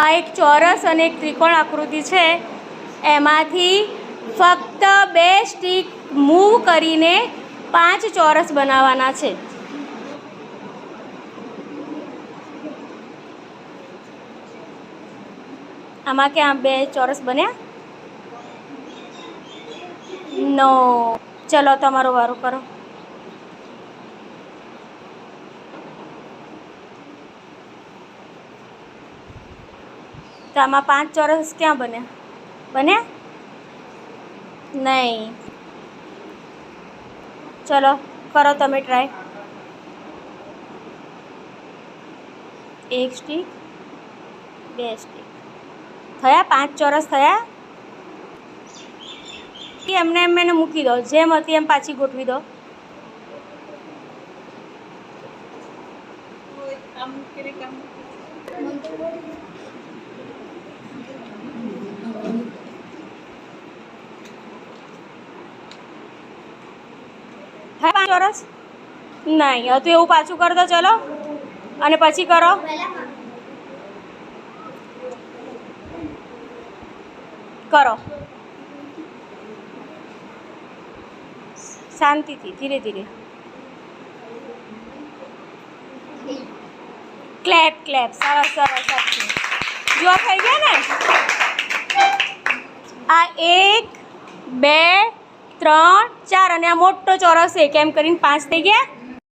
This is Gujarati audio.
આ એક ચોરસ અને એક ત્રિકોણ આકૃતિ છે. એમાંથી ફક્ત 2 સ્ટિક મૂવ કરીને 5 ચોરસ બનાવવાના છે. આમાં ક્યાં 2 ચોરસ બન્યા? નો. ચલો તમારો વારો કરો. તો આમાં 5 ચોરસ ક્યાં બન્યા? બન્યા નહીં. ચલો કરો તમે ટ્રાય. 1 સ્ટિક 2 સ્ટિક થયા? 5 ચોરસ થયા? એમને એને મૂકી દો, જેમ હતી એમ પાછી ગોઠવી દો. હા 5 ચોરસ નહીં હતું એવું પાછું કરી દો. ચલો અને પછી કરો. કરો શાંતિથી, ધીરે ધીરે. Clap clap. સરસ સરસ. જો થઈ ગયા ને? આ 1 2 3 4 અને આ મોટો ચોરસ 1 એમ કરીને 5 થઈ ગયા.